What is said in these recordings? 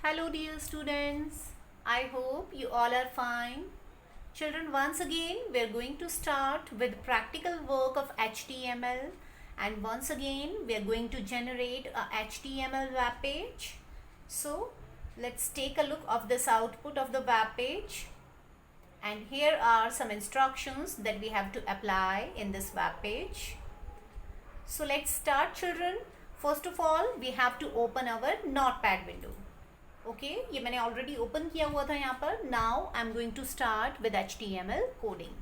Hello dear students, I hope you all are fine. Children, once again we are going to start with practical work of HTML, and once again we are going to generate a HTML web page. So let's take a look of this output of the web page, and here are some instructions that we have to apply in this web page. So let's start, children. First of all we have to open our notepad window. Okay ये मैंने already open किया हुआ था यहाँ पर. Now I am going to start with HTML coding.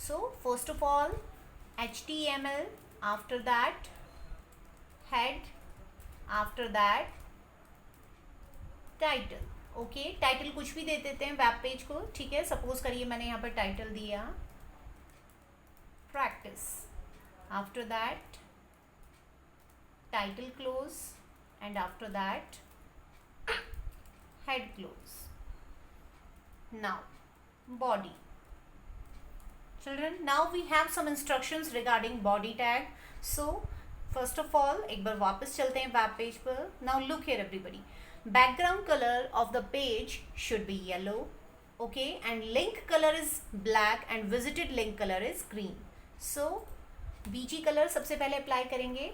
So first of all HTML, after that head, after that title. Okay, title कुछ भी दे देते हैं वेब पेज को. ठीक है, सपोज करिए मैंने यहाँ पर टाइटल दिया practice. After that title close, and after that head close. Now body. Children, now we have some instructions regarding body tag. So first of all एक बार वापस चलते हैं वेब पेज पर. Now look here everybody. Background color of the page should be yellow. Okay, and link color is black and visited link color is green. So BG color सबसे पहले apply करेंगे.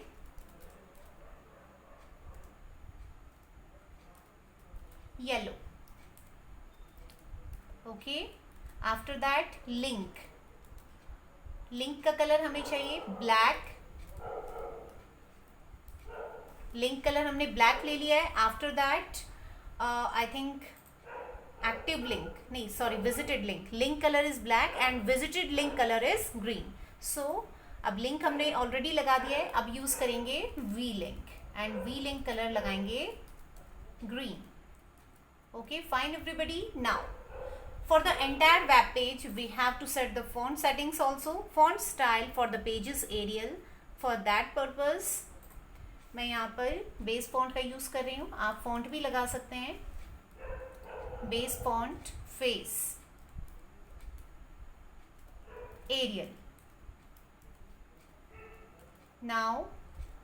Yellow. Okay, after that link. Link का colour हमें चाहिए black. Link colour हमने black ले लिया है. After that I think active link, नहीं sorry, visited link. Link colour is black and visited link colour is green. So अब link हमने ऑलरेडी लगा दिया है. अब यूज करेंगे we link, and we link colour लगाएंगे green. Okay, fine everybody. Now for the entire web page we have to set the font settings also. Font style for the page is Arial. For that purpose मैं यहाँ पर base font का use कर रही हूँ. आप font भी लगा सकते हैं. Base font face Arial. Now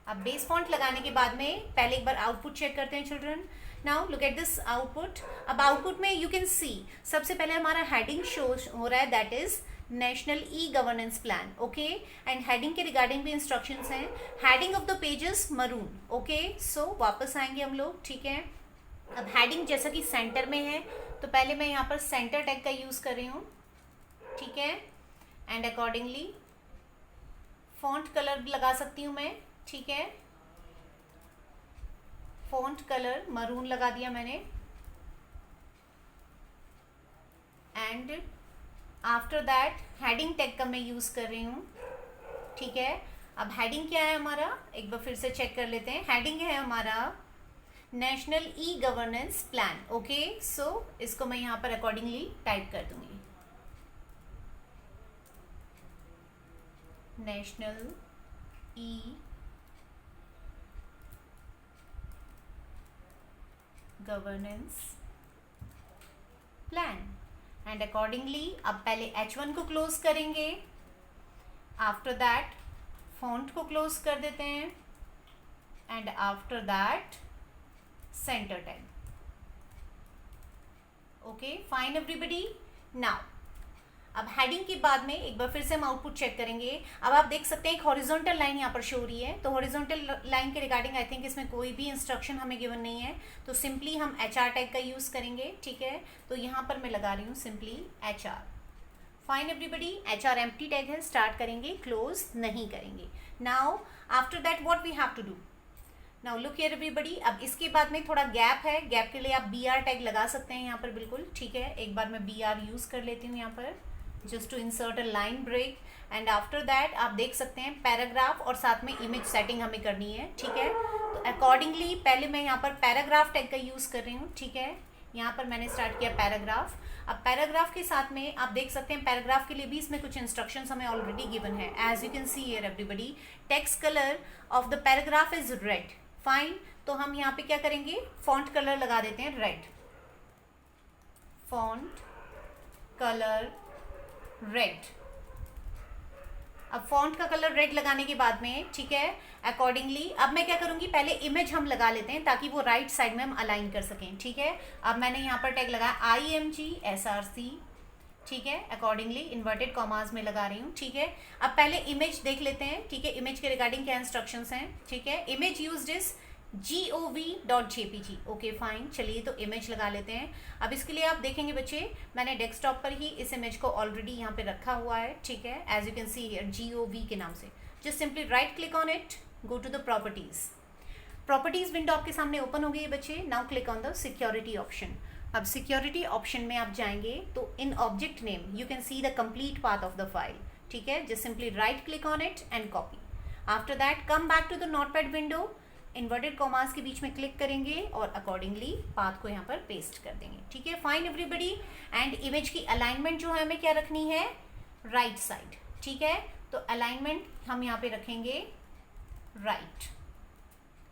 अब बेस फॉन्ट लगाने के बाद में पहले एक बार आउटपुट चेक करते हैं children. Now look at this output. अब आउटपुट में यू कैन सी सबसे पहले हमारा हेडिंग शो हो रहा है, that is national e governance plan. Okay, and heading के रिगार्डिंग भी इंस्ट्रक्शंस हैं. Heading of the pages maroon. Okay, so वापस आएंगे हम लोग. ठीक है, अब हेडिंग जैसा कि सेंटर में है तो पहले मैं यहाँ पर सेंटर टैग का यूज़ कर रही हूँ. ठीक है, एंड अकॉर्डिंगली फॉन्ट कलर लगा सकती हूँ मैं. ठीक है, फॉन्ट कलर मरून लगा दिया मैंने. And after that heading tag का मैं यूज कर रही हूँ. ठीक है, अब हेडिंग क्या है हमारा, एक बार फिर से चेक कर लेते हैं. हेडिंग है हमारा national e governance plan. Okay, so इसको मैं यहाँ पर अकॉर्डिंगली टाइप कर दूंगी. National e governance plan, and accordingly अब पहले H1 को क्लोज करेंगे. आफ्टर दैट फॉन्ट को क्लोज कर देते हैं, and after that centre tag. Okay, fine everybody. Now अब हेडिंग के बाद में एक बार फिर से हम आउटपुट चेक करेंगे. अब आप देख सकते हैं एक हॉरिजॉन्टल लाइन यहाँ पर शो हो रही है. तो हॉरिजॉन्टल लाइन के रिगार्डिंग आई थिंक इसमें कोई भी इंस्ट्रक्शन हमें गिवन नहीं है, तो सिंपली हम HR टैग का यूज़ करेंगे. ठीक है, तो यहाँ पर मैं लगा रही हूँ simply HR. Fine everybody, HR empty tag है. स्टार्ट करेंगे, क्लोज नहीं करेंगे. Now after that what we have to do. Now look here everybody. अब इसके बाद में थोड़ा गैप है. गैप के लिए आप BR टैग लगा सकते हैं यहाँ पर बिल्कुल. ठीक है, एक बार मैं BR यूज़ कर लेती हूँ यहाँ पर, just to insert a line break. And after that आप देख सकते हैं पैराग्राफ और साथ में इमेज सेटिंग हमें करनी है. ठीक है, तो अकॉर्डिंगली पहले मैं यहाँ पर पैराग्राफ टैग का यूज़ कर रही हूँ. ठीक है, यहाँ पर मैंने स्टार्ट किया पैराग्राफ. अब पैराग्राफ के साथ में आप देख सकते हैं पैराग्राफ के लिए भी इसमें कुछ इंस्ट्रक्शंस हमें ऑलरेडी गिवन है. As you can see here everybody, text colour of the paragraph is red. Fine, तो हम यहाँ पे क्या करेंगे, फॉन्ट कलर लगा देते हैं रेड. Font colour red. अब फॉन्ट का कलर रेड लगाने के बाद में, ठीक है, अकॉर्डिंगली अब मैं क्या करूंगी, पहले इमेज हम लगा लेते हैं ताकि वो राइट साइड में हम अलाइन कर सकें, ठीक है। अब मैंने यहाँ पर टैग लगाया IMG SRC, ठीक है, अकॉर्डिंगली इन्वर्टेड कॉमास में लगा रही हूँ, ठीक है। अब पहले इमेज देख लेते हैं, ठीक है, इमेज के रिगार्डिंग क्या इंस्ट्रक्शंस हैं, ठीक है। Image used is gov.jpg, okay fine, चलिए तो इमेज लगा लेते हैं। अब इसके लिए आप देखेंगे बच्चे, मैंने डेस्कटॉप पर ही इस इमेज को ऑलरेडी यहाँ पे रखा हुआ है, ठीक है, as you can see here gov के नाम से। Just simply right click on it, go to the properties window आपके सामने ओपन हो गई है बच्चे। Now click on the security option. अब सिक्योरिटी ऑप्शन में आप जाएंगे तो in object name you can see the complete path of the file, ठीक है। Just simply right click on it and copy. After that come back to the notepad window, inverted commas के बीच में click करेंगे और accordingly path को यहाँ पर पेस्ट कर देंगे, ठीक है, फाइन एवरीबडी। एंड इमेज की अलाइनमेंट जो है हमें क्या रखनी है, राइट साइड, ठीक है। तो अलाइनमेंट हम यहाँ पे रखेंगे right,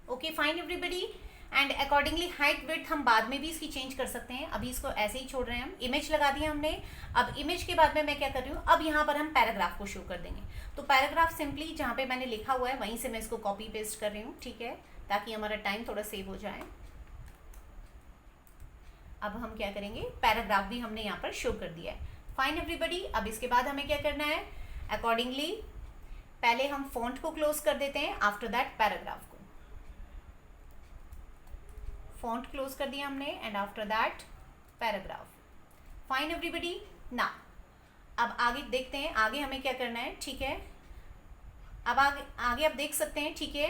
okay fine everybody. And accordingly height width हम बाद में भी इसकी चेंज कर सकते हैं, अभी इसको ऐसे ही छोड़ रहे हैं हम। इमेज लगा दिया हमने। अब इमेज के बाद में मैं क्या कर रही हूँ, अब यहाँ पर हम पैराग्राफ को शो कर देंगे। तो पैराग्राफ सिंपली जहाँ पे मैंने लिखा हुआ है वहीं से मैं इसको कॉपी पेस्ट कर रही हूँ, ठीक है, ताकि हमारा टाइम थोड़ा सेव हो जाए। अब हम क्या करेंगे, पैराग्राफ भी हमने यहाँ पर शो कर दिया है, फाइन एवरीबडी। अब इसके बाद हमें क्या करना है, अकॉर्डिंगली पहले हम फॉन्ट को क्लोज कर देते हैं, आफ्टर दैट पैराग्राफ को। फॉन्ट क्लोज कर दिया हमने and after that paragraph, fine everybody. ना अब आगे देखते हैं, आगे हमें क्या करना है, ठीक है। अब आगे आप देख सकते हैं, ठीक है,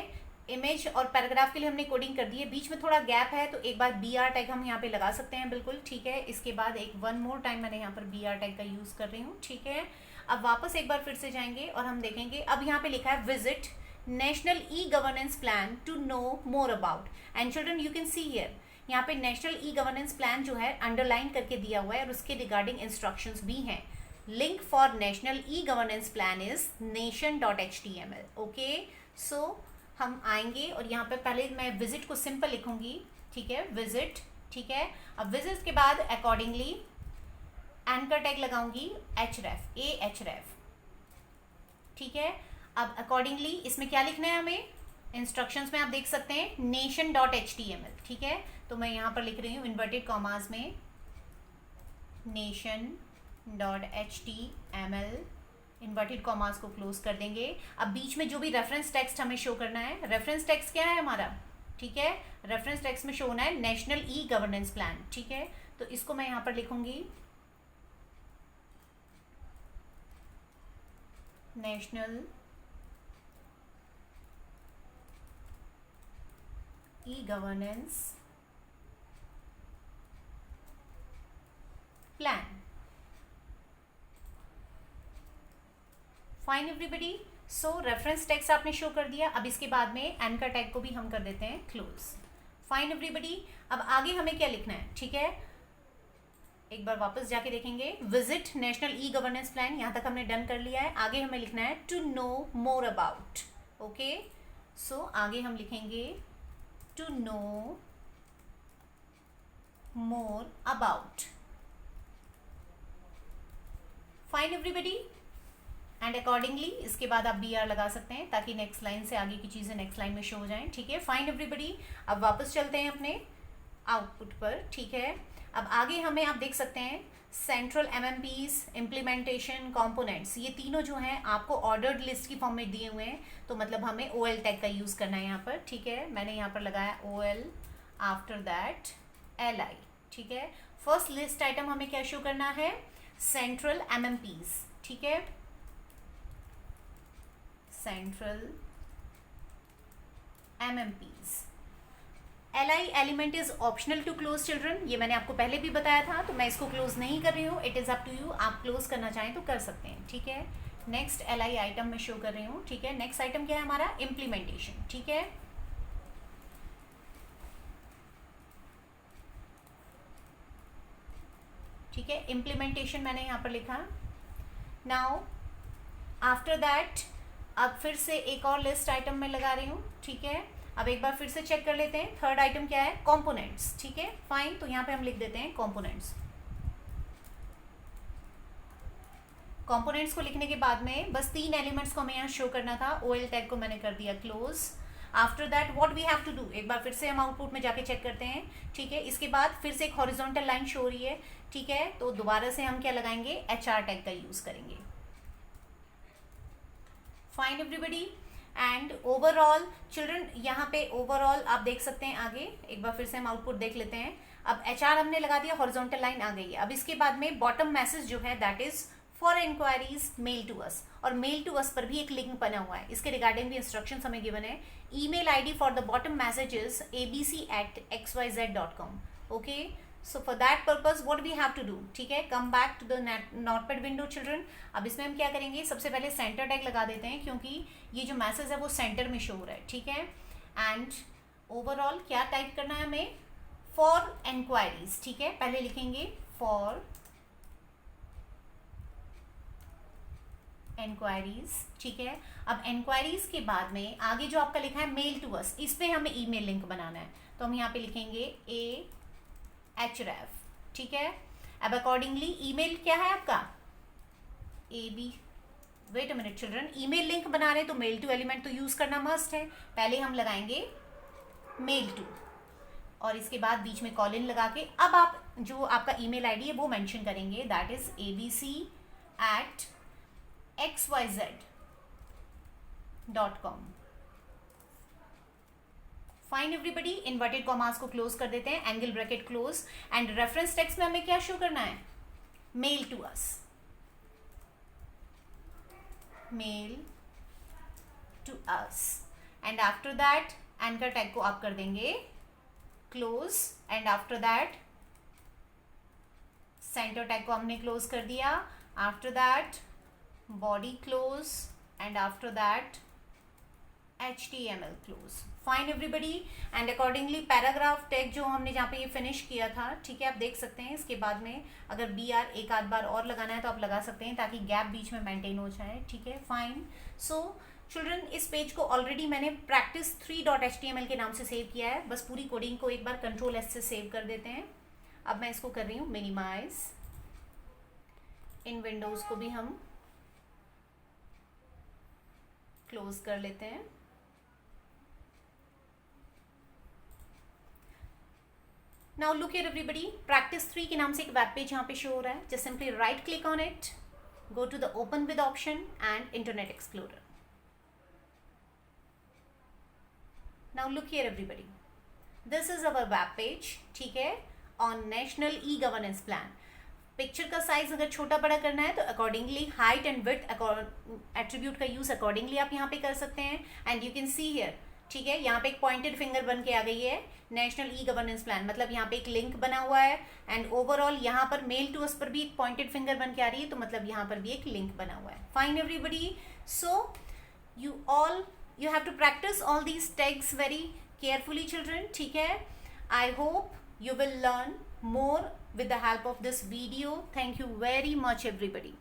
इमेज और पैराग्राफ के लिए हमने कोडिंग कर दी है। बीच में थोड़ा गैप है तो एक बार BR टैग हम यहाँ पे लगा सकते हैं, बिल्कुल, ठीक है। इसके बाद एक वन मोर टाइम मैंने यहाँ पर BR टैग का यूज़ कर रही हूँ, ठीक है। अब वापस एक बार फिर से जाएंगे और हम देखेंगे, अब यहाँ पे लिखा है visit national e-governance plan to know more about. And children you can see here, यहाँ पे नेशनल ई-गवर्नेंस प्लान जो है अंडरलाइन करके दिया हुआ है और उसके रिगार्डिंग इंस्ट्रक्शंस भी हैं। Link for national e-governance plan is nation.html, okay. So हम आएंगे और यहाँ पे पहले मैं विजिट को सिंपल लिखूंगी, ठीक है, विजिट, ठीक है। अब विजिट के बाद अकॉर्डिंगली एंकर टैग लगाऊंगी href, ठीक है। अब अकॉर्डिंगली इसमें क्या लिखना है हमें, इंस्ट्रक्शंस में आप देख सकते हैं nation.html, ठीक है। तो मैं यहाँ पर लिख रही हूँ इन्वर्टेड कॉमास में nation.html, इन्वर्टेड कॉमास को क्लोज कर देंगे। अब बीच में जो भी रेफरेंस टेक्स्ट हमें शो करना है, रेफरेंस टेक्स्ट क्या है हमारा, ठीक है, रेफरेंस टेक्स्ट में शो होना है नेशनल ई-गवर्नेंस प्लान, ठीक है। तो इसको मैं यहाँ पर लिखूंगी national e-governance plan, fine everybody. So reference text आपने शो कर दिया। अब इसके बाद में एंकर टैग को भी हम कर देते हैं क्लोज, फाइन एवरीबडी। अब आगे हमें क्या लिखना है, ठीक है, एक बार वापस जाके देखेंगे, विजिट नेशनल ई-गवर्नेंस प्लान, यहाँ तक हमने डन कर लिया है। आगे हमें लिखना है to know more about, okay. So आगे हम लिखेंगे to know more about, fine everybody. And accordingly इसके बाद आप BR लगा सकते हैं ताकि नेक्स्ट लाइन से आगे की चीज़ें नेक्स्ट लाइन में शो हो जाएं, ठीक है, फाइन एवरीबडी। अब वापस चलते हैं अपने आउटपुट पर, ठीक है। अब आगे हमें आप देख सकते हैं सेंट्रल MMPs, इम्प्लीमेंटेशन, कंपोनेंट्स, ये तीनों जो हैं आपको ऑर्डर्ड लिस्ट की फॉर्म में दिए हुए हैं। तो मतलब हमें OL टैग का यूज़ करना है यहाँ पर, ठीक है। मैंने यहाँ पर लगाया OL, आफ्टर दैट LI, ठीक है। फर्स्ट लिस्ट आइटम हमें क्या शो करना है, सेंट्रल MMPs, ठीक है, central MMPs। LI element is optional to close children, ये मैंने आपको पहले भी बताया था, तो मैं इसको क्लोज नहीं कर रही हूँ, it is up to you, आप क्लोज करना चाहें तो कर सकते हैं, ठीक है। नेक्स्ट LI आइटम में शो कर रही हूँ, ठीक है। नेक्स्ट आइटम क्या है हमारा, इम्प्लीमेंटेशन, ठीक है। ठीक है, इम्प्लीमेंटेशन मैंने यहाँ पर लिखा। नाउ आफ्टर दैट अब फिर से एक और लिस्ट आइटम में लगा रही हूँ, ठीक है। अब एक बार फिर से चेक कर लेते हैं, थर्ड आइटम क्या है, कंपोनेंट्स, ठीक है, फाइन। तो यहाँ पे हम लिख देते हैं कंपोनेंट्स। कंपोनेंट्स को लिखने के बाद में बस 3 एलिमेंट्स को हमें यहाँ शो करना था। ओएल टैग को मैंने कर दिया close. After that what we have to do, एक बार फिर से हम आउटपुट में जाके चेक करते हैं, ठीक है। इसके बाद फिर से एक हॉरिजॉन्टल लाइन शो हो रही है, ठीक है। तो दोबारा से हम क्या लगाएंगे, एचआर टैग का यूज करेंगे। Fine everybody. And overall children, यहाँ पे ओवरऑल आप देख सकते हैं आगे, एक बार फिर से हम आउटपुट देख लेते हैं। अब एचआर हमने लगा दिया, हॉरिजॉन्टल लाइन आ गई है। अब इसके बाद में बॉटम मैसेज जो है that is for enquiries mail to us, और मेल टू अस पर भी एक लिंक बना हुआ है, इसके रिगार्डिंग भी इंस्ट्रक्शंस हमें गिवन है। Email ID for the bottom message is abc@xyz.com। Okay, so for that purpose what we have to do, ठीक है, come back to the notepad window children. अब इसमें हम क्या करेंगे, सबसे पहले सेंटर टैग लगा देते हैं, क्योंकि ये जो मैसेज है वो सेंटर में शो हो रहा है, ठीक है। एंड ओवरऑल क्या टाइप करना है हमें, फॉर एनक्वायरीज, ठीक है। पहले लिखेंगे फॉर एनक्वायरीज, ठीक है। अब एनक्वायरीज के बाद में आगे जो आपका लिखा है मेल टू अस, इस पे हमें ईमेल लिंक बनाना है, तो हम यहाँ पे लिखेंगे href, ठीक है। अब अकॉर्डिंगली ईमेल क्या है आपका wait a minute children, email link बना रहे हैं तो मेल टू एलिमेंट तो यूज करना मस्ट है। पहले हम लगाएंगे मेल टू, और इसके बाद बीच में कॉलन लगा के अब आप जो आपका ईमेल आईडी है वो मेंशन करेंगे, that is abc@xyz.com। Fine everybody, inverted commas को क्लोज कर देते हैं, angle bracket close. And reference text में हमें क्या शो करना है, mail to us, mail to us. And after that anchor tag को आप कर देंगे close, and after that centre tag को हमने क्लोज कर दिया। After that body close, and after that HTML close. Fine everybody. And accordingly paragraph tag जो हमने जहाँ पे ये फिनिश किया था, ठीक है, आप देख सकते हैं। इसके बाद में अगर BR एक आध बार और लगाना है तो आप लगा सकते हैं, ताकि गैप बीच में मेंटेन हो जाए, ठीक है। फाइन। सो चिल्ड्रन, इस पेज को ऑलरेडी मैंने practice3.html के नाम से सेव किया है। बस पूरी कोडिंग को एक बार Ctrl+S से सेव कर देते हैं। अब मैं इसको कर रही हूँ मिनिमाइज। इन विंडोज को भी हम क्लोज कर लेते हैं। Now look here everybody, practice3 के नाम से एक वेब पेज यहाँ पे शो हो रहा है। Just simply right click on it, go to the open with option and internet explorer. Now look here everybody, this is our web page, ठीक है, on national e governance plan. Picture का size अगर छोटा बड़ा करना है तो accordingly height and width attribute का यूज अकॉर्डिंगली आप यहाँ पे कर सकते हैं। And you can see here, ठीक है, यहाँ पे एक पॉइंटेड फिंगर बन के आ गई है, नेशनल ई गवर्नेंस प्लान, मतलब यहाँ पे एक लिंक बना हुआ है। एंड ओवरऑल यहाँ पर मेल टू अस पर भी एक पॉइंटेड फिंगर बन के आ रही है, तो मतलब यहाँ पर भी एक लिंक बना हुआ है। Fine everybody. So you have to practise all these tags very carefully children, ठीक है। I hope you will learn more with the help of this video. Thank you very much everybody.